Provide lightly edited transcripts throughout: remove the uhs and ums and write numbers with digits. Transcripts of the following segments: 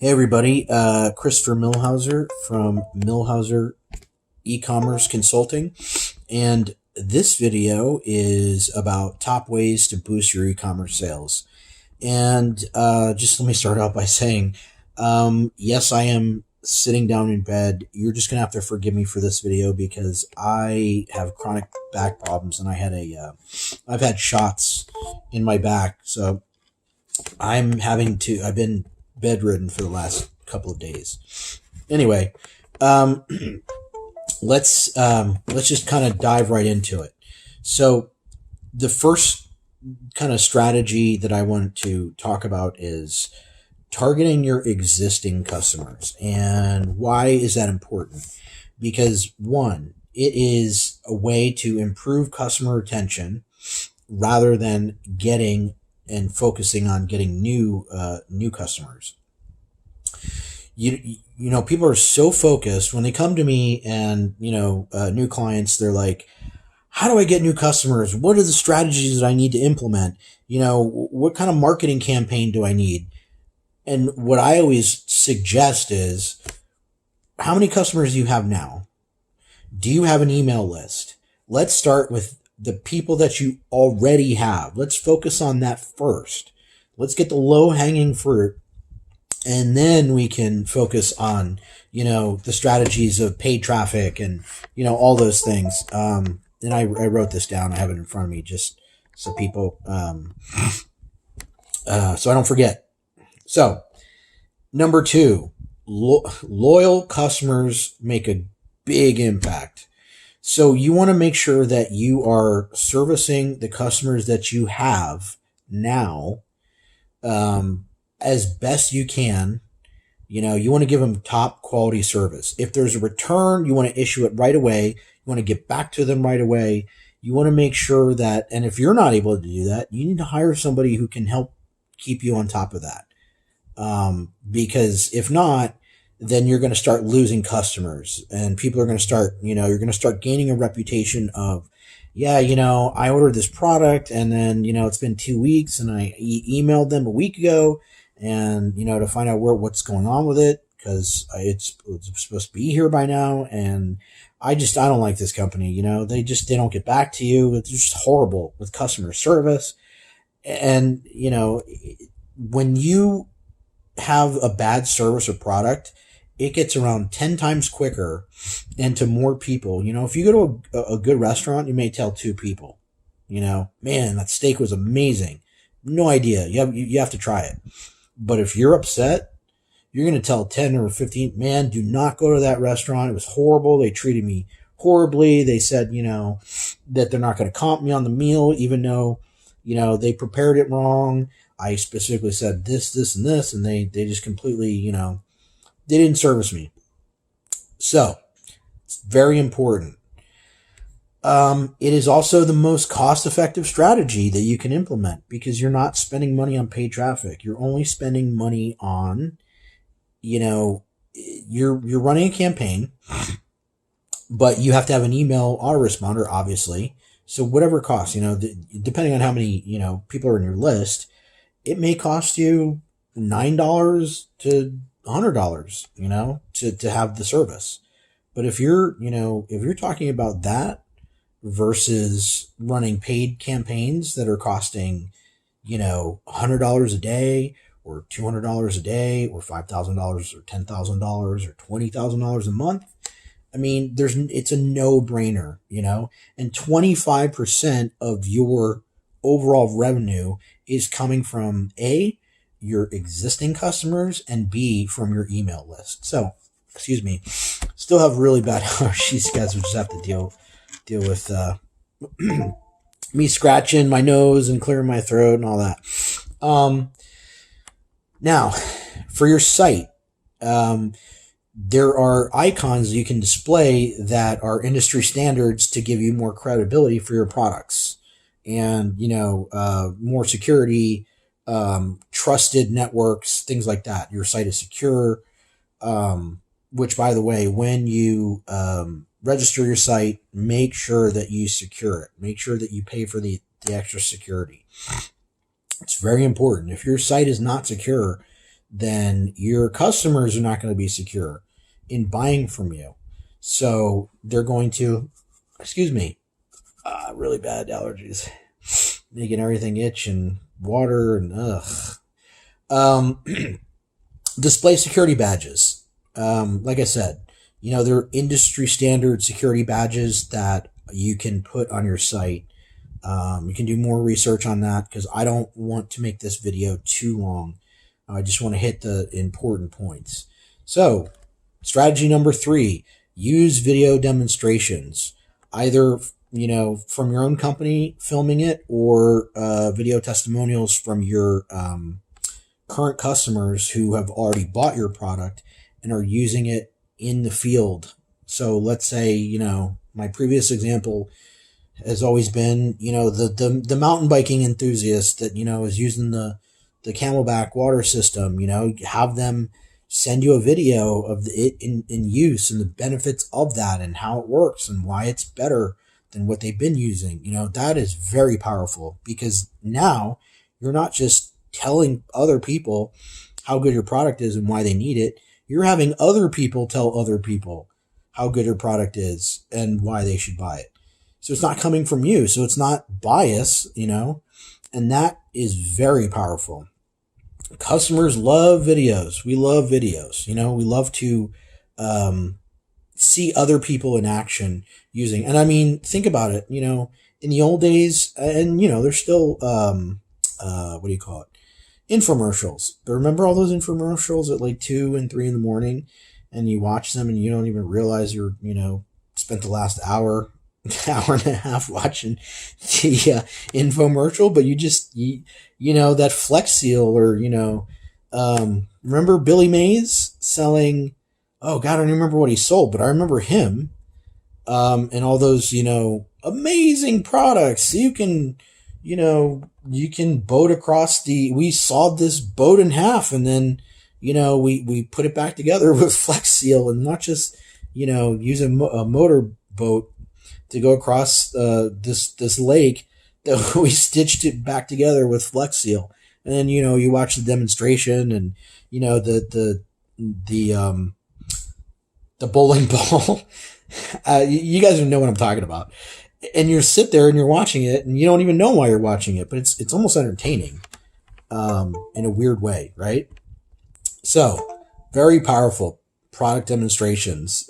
Hey everybody, Christopher Millhauser from Millhauser E-commerce Consulting, and this video is about top ways to boost your e-commerce sales. And just let me start out by saying, yes, I am sitting down in bed. You're just gonna have to forgive me for this video because I have chronic back problems, and I've had shots in my back, so I've been bedridden for the last couple of days. Anyway, um, let's just kind of dive right into it. So the first kind of strategy that I want to talk about is targeting your existing customers. And why is that important? Because one, it is a way to improve customer retention rather than getting and focusing on getting new customers. People are so focused when they come to me, and new clients, they're like, how do I get new customers? What are the strategies that I need to implement? What kind of marketing campaign do I need? And what I always suggest is, how many customers do you have now? Do you have an email list? Let's start with the people that you already have. Let's focus on that first. Let's get the low hanging fruit, and then we can focus on the strategies of paid traffic and all those things. And I wrote this down. I have it in front of me just so people so I don't forget. So number two, loyal customers make a big impact. So you want to make sure that you are servicing the customers that you have now, as best you can. You want to give them top quality service. If there's a return, you want to issue it right away. You want to get back to them right away. You want to make sure that, and if you're not able to do that, you need to hire somebody who can help keep you on top of that. Because if not, then you're going to start losing customers, and people are going to start, you're going to start gaining a reputation of, yeah, I ordered this product, and then, it's been 2 weeks, and I emailed them a week ago, and, to find out what's going on with it, because it's supposed to be here by now. And I don't like this company. They don't get back to you. It's just horrible with customer service. And, when you have a bad service or product, it gets around 10 times quicker and to more people. If you go to a good restaurant, you may tell two people, man, that steak was amazing. No idea. You have to try it. But if you're upset, you're going to tell 10 or 15, man, do not go to that restaurant. It was horrible. They treated me horribly. They said, that they're not going to comp me on the meal, even though, they prepared it wrong. I specifically said this, this, and this, and they just completely, they didn't service me. So it's very important. It is also the most cost-effective strategy that you can implement, because you're not spending money on paid traffic. You're only spending money on, you're running a campaign, but you have to have an email autoresponder, obviously. So whatever it costs, depending on how many, people are in your list, it may cost you $9 to $100, to have the service. But if you're talking about that versus running paid campaigns that are costing, $100 a day or $200 a day or $5,000 or $10,000 or $20,000 a month, I mean, it's a no-brainer, and 25% of your overall revenue is coming from A, your existing customers, and B, from your email list. So, excuse me, still have really bad allergies, guys. We just have to deal with me scratching my nose and clearing my throat and all that. Now, for your site, there are icons you can display that are industry standards to give you more credibility for your products, and more security, trusted networks, things like that. Your site is secure, which, by the way, when you register your site, make sure that you secure it. Make sure that you pay for the extra security. It's very important. If your site is not secure, then your customers are not going to be secure in buying from you. So they're going to, excuse me, really bad allergies, making everything itch and water and ugh. Um, Display security badges. Like I said, they're industry standard security badges that you can put on your site. You can do more research on that because I don't want to make this video too long. I just want to hit the important points. So, strategy number 3, use video demonstrations, either, from your own company filming it or video testimonials from your current customers who have already bought your product and are using it in the field. So let's say, my previous example has always been, the mountain biking enthusiast that, is using the Camelback water system, have them send you a video of it in use and the benefits of that and how it works and why it's better than what they've been using. That is very powerful because now you're not just telling other people how good your product is and why they need it. You're having other people tell other people how good your product is and why they should buy it. So it's not coming from you. So it's not bias, and that is very powerful. Customers love videos. We love videos. We love to see other people in action using. And I mean, think about it. In the old days, and there's still what do you call it? Infomercials. But remember all those infomercials at like 2 and 3 in the morning, and you watch them and you don't even realize you're spent the last hour and a half watching the infomercial, but that Flex Seal or remember Billy Mays selling, oh god, I don't remember what he sold, but I remember him and all those amazing products. You can boat across we sawed this boat in half and then we put it back together with Flex Seal and not just use a motor boat to go across this lake, that we stitched it back together with Flex Seal. And then you watch the demonstration and the bowling ball. You guys know what I'm talking about. And you sit there and you're watching it and you don't even know why you're watching it, but it's almost entertaining in a weird way, right? So, very powerful product demonstrations.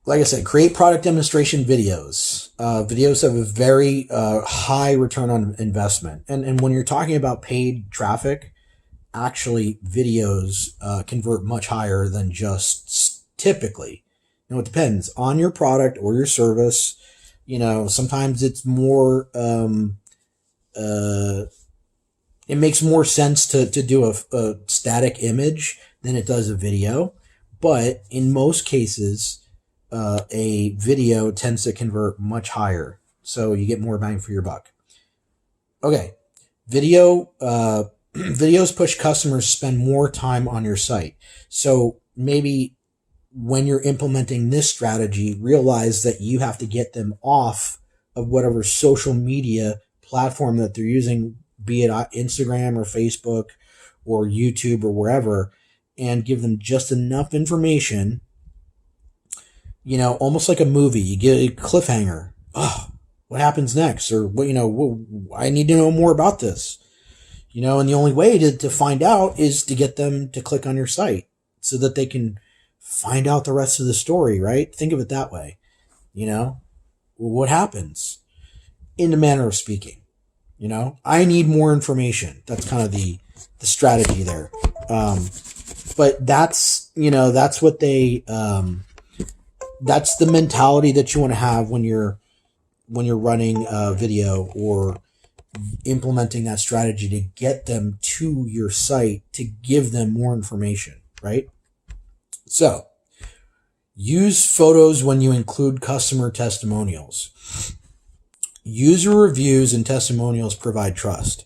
Like I said, create product demonstration videos. Videos have a very high return on investment. And when you're talking about paid traffic, actually videos convert much higher than just typically. It depends on your product or your service. Sometimes it's more, it makes more sense to do a static image than it does a video. But in most cases, a video tends to convert much higher. So you get more bang for your buck. Okay. Videos push customers to spend more time on your site. So maybe when you're implementing this strategy, realize that you have to get them off of whatever social media platform that they're using, be it Instagram or Facebook or YouTube or wherever, and give them just enough information, almost like a movie. You get a cliffhanger. Oh, what happens next? Or, I need to know more about this. And the only way to find out is to get them to click on your site so that they can find out the rest of the story, right? Think of it that way. What happens in the manner of speaking, I need more information. That's kind of the strategy there. But that's what they, that's the mentality that you want to have when you're running a video or implementing that strategy to get them to your site to give them more information, right? So, use photos when you include customer testimonials. User reviews and testimonials provide trust.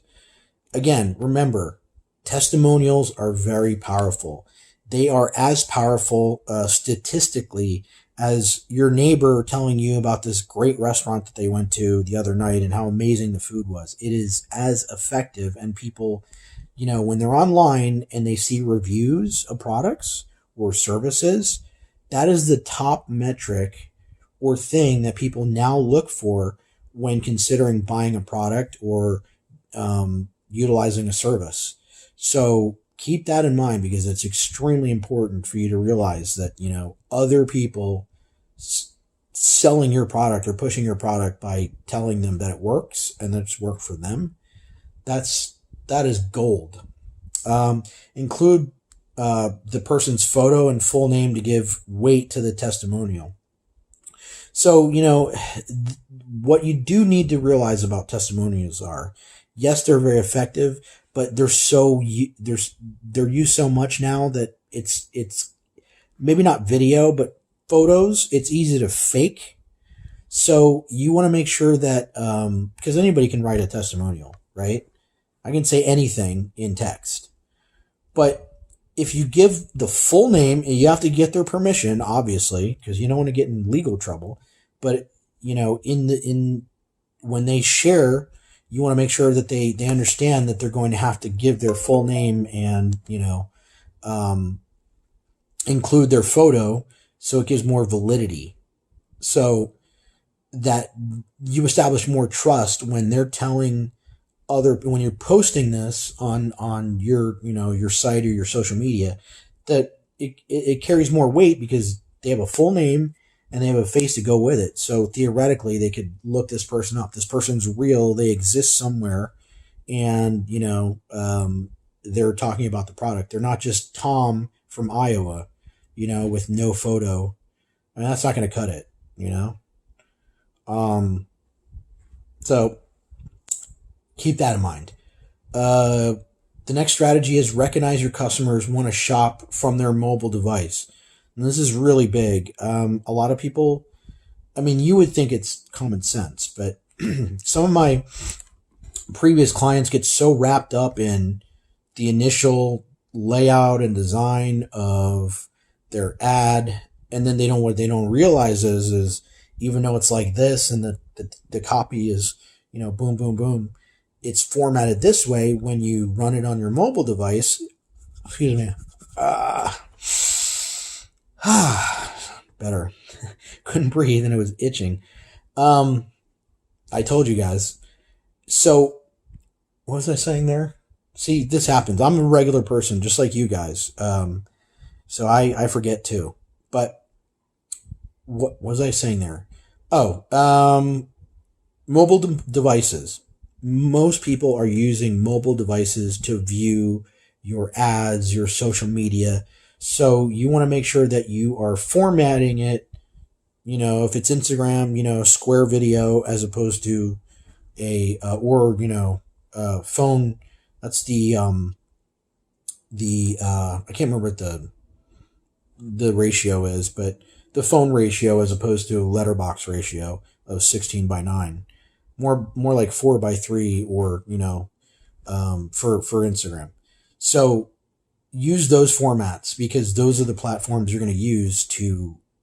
Again, remember, testimonials are very powerful. They are as powerful statistically as your neighbor telling you about this great restaurant that they went to the other night and how amazing the food was. It is as effective, and people, when they're online and they see reviews of products or services, that is the top metric or thing that people now look for when considering buying a product or utilizing a service. So keep that in mind, because it's extremely important for you to realize that, other people selling your product or pushing your product by telling them that it works and that it's worked for them. That is gold. Include the person's photo and full name to give weight to the testimonial. So, what you do need to realize about testimonials are, yes, they're very effective, but they're used so much now that it's maybe not video, but photos. It's easy to fake. So you want to make sure that, because anybody can write a testimonial, right? I can say anything in text, but if you give the full name, and you have to get their permission, obviously, because you don't want to get in legal trouble. But when they share, you want to make sure that they understand that they're going to have to give their full name and include their photo, so it gives more validity. So that you establish more trust when they're telling when you're posting this on your site or your social media, that it carries more weight because they have a full name and they have a face to go with it. So theoretically, they could look this person up. This person's real. They exist somewhere, and they're talking about the product. They're not just Tom from Iowa, with no photo. I mean, that's not going to cut it. So keep that in mind. The next strategy is recognize your customers want to shop from their mobile device. And this is really big. A lot of people, you would think it's common sense, but some of my previous clients get so wrapped up in the initial layout and design of their ad, and then what they don't realize is even though it's like this and the copy is, boom, boom, boom, it's formatted this way. When you run it on your mobile device, excuse me, better. Couldn't breathe and it was itching. I told you guys. So what was I saying there? See, this happens. I'm a regular person, just like you guys. So I forget too. But what was I saying there? Oh, mobile devices. Most people are using mobile devices to view your ads, your social media. So you want to make sure that you are formatting it, if it's Instagram, square video as opposed to a, phone. That's I can't remember what the ratio is, but the phone ratio as opposed to letterbox ratio of 16:9. More like 4:3, or for Instagram. So use those formats, because those are the platforms you're going to use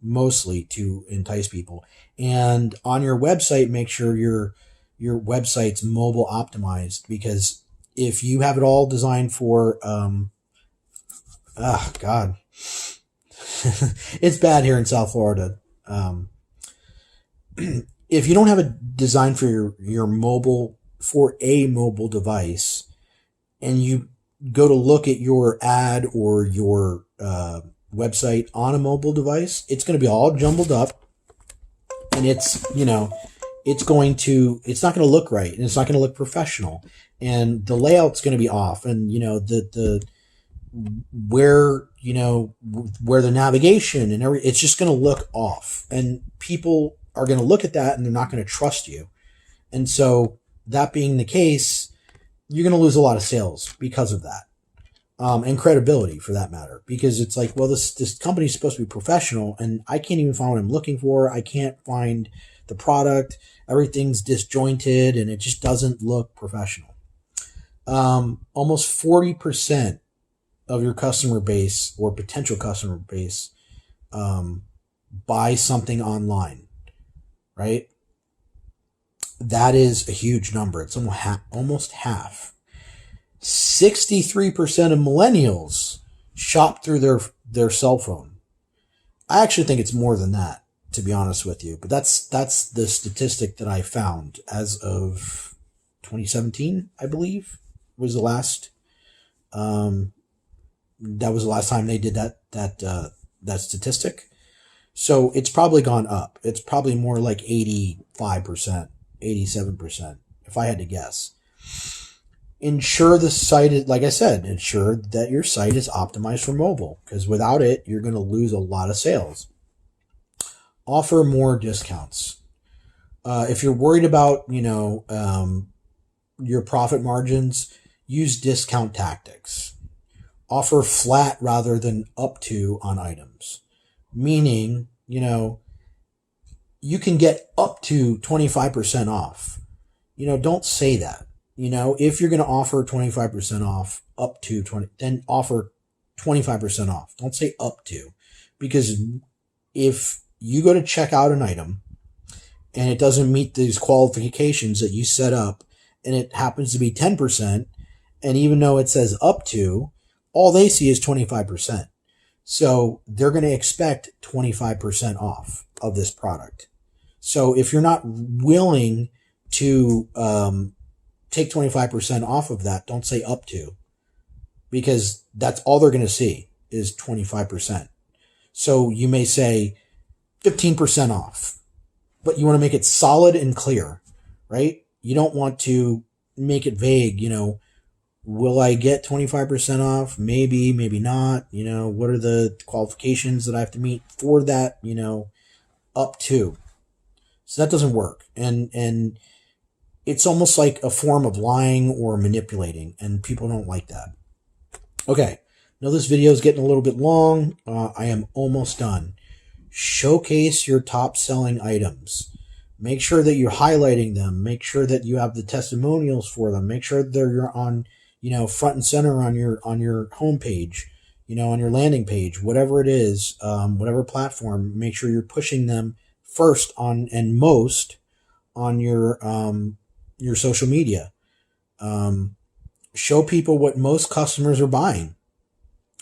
mostly to entice people. And on your website, make sure your website's mobile optimized, because if you have it all designed for God, it's bad here in South Florida. If you don't have a design for your mobile, for a mobile device, and you go to look at your ad or your website on a mobile device, it's going to be all jumbled up, and it's not going to look right, and it's not going to look professional, and the layout's going to be off, and where the navigation and it's just going to look off, and people are going to look at that and they're not going to trust you. And so, that being the case, you're going to lose a lot of sales because of that, and credibility for that matter, because it's like, well, this company's supposed to be professional, and I can't even find what I'm looking for. I can't find the product. Everything's disjointed, and it just doesn't look professional. Almost 40% of your customer base or potential customer base buy something online, right? That is a huge number. It's almost half. 63% of millennials shop through their cell phone. I actually think it's more than that, to be honest with you. But that's the statistic that I found as of 2017, I believe, was the last. That was the last time they did that statistic. So it's probably gone up. It's probably more like 85%, 87%, if I had to guess. Ensure the site is, like I said, ensure that your site is optimized for mobile, because without it, you're going to lose a lot of sales. Offer more discounts. If you're worried about, your profit margins, use discount tactics. Offer flat rather than up to on items. Meaning, you can get up to 25% off. Don't say that. If you're going to offer 25% off up to 20, then offer 25% off. Don't say up to, because if you go to check out an item and it doesn't meet these qualifications that you set up, and it happens to be 10%, and even though it says up to, all they see is 25%. So they're going to expect 25% off of this product. So if you're not willing to take 25% off of that, don't say up to, because that's all they're going to see is 25%. So you may say 15% off, but you want to make it solid and clear, right? You don't want to make it vague, will I get 25% off? Maybe, maybe not. What are the qualifications that I have to meet for that, up to. So that doesn't work. And it's almost like a form of lying or manipulating, and people don't like that. Okay. Now this video is getting a little bit long. I am almost done. Showcase your top selling items. Make sure that you're highlighting them. Make sure that you have the testimonials for them. Make sure that they're on, front and center on your homepage, on your landing page, whatever it is, whatever platform. Make sure you're pushing them first on and most on your social media. Show people what most customers are buying.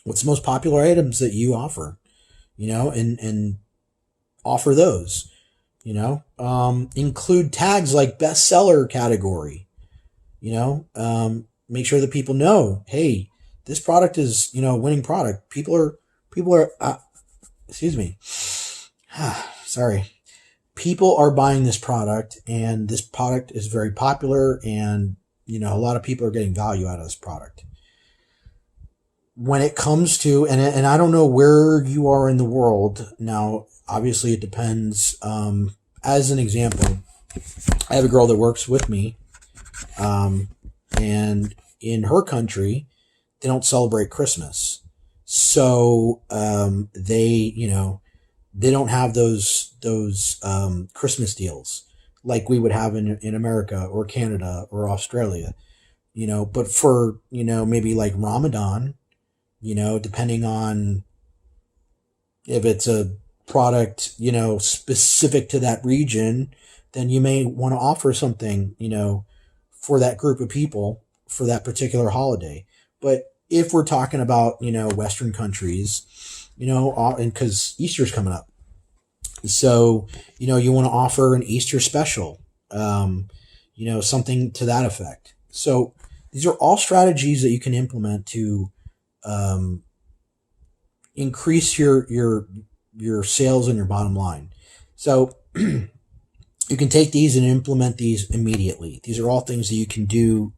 What's the most popular items that you offer, and offer those. Include tags like bestseller category. Make sure that people know, hey, this product is, a winning product. People are, excuse me. Sorry. People are buying this product, and this product is very popular, and, a lot of people are getting value out of this product. When it comes to, and I don't know where you are in the world now, obviously it depends. As an example, I have a girl that works with me, and in her country, they don't celebrate Christmas. So, they don't have those Christmas deals like we would have in America or Canada or Australia, but for, maybe like Ramadan, depending on if it's a product, specific to that region, then you may want to offer something, for that group of people for that particular holiday. But if we're talking about, Western countries, and because Easter's coming up, so, you want to offer an Easter special, something to that effect. So these are all strategies that you can implement to increase your sales and your bottom line. So you can take these and implement these immediately. These are all things that you can do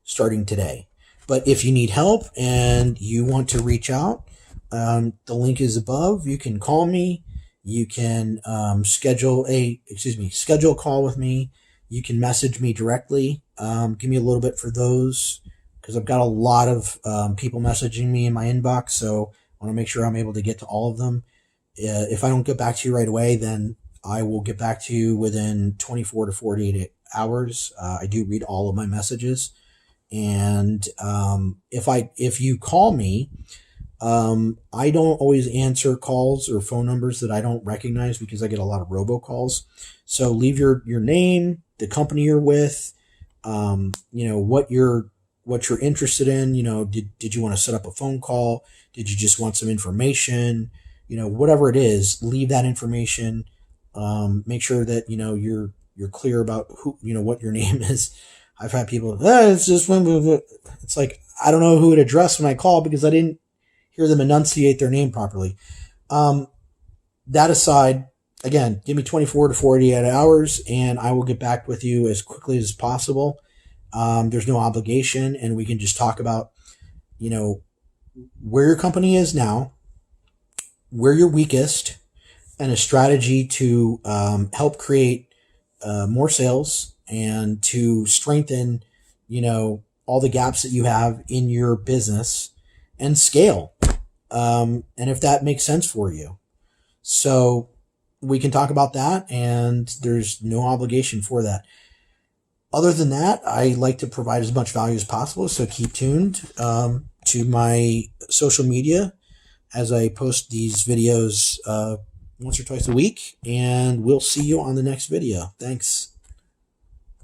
starting today. But if you need help and you want to reach out, the link is above. You can call me. You can schedule a call with me. You can message me directly. Give me a little bit for those, because I've got a lot of people messaging me in my inbox. So I want to make sure I'm able to get to all of them. If I don't get back to you right away, then I will get back to you within 24 to 48 hours. I do read all of my messages. And if you call me, I don't always answer calls or phone numbers that I don't recognize, because I get a lot of robocalls. So leave your name, the company you're with, what you're what you're interested in. Did you want to set up a phone call? Did you just want some information? Whatever it is, leave that information. Make sure that you're clear about who what your name is. I've had people, it's just it's like I don't know who to address when I call because I didn't hear them enunciate their name properly. Um, that aside, again, give me 24 to 48 hours and I will get back with you as quickly as possible. There's no obligation, and we can just talk about, you know, where your company is now, where you're weakest, and a strategy to help create more sales and to strengthen, all the gaps that you have in your business and scale. And if that makes sense for you. So we can talk about that, and there's no obligation for that. Other than that, I like to provide as much value as possible. So keep tuned to my social media as I post these videos once or twice a week, and we'll see you on the next video. Thanks.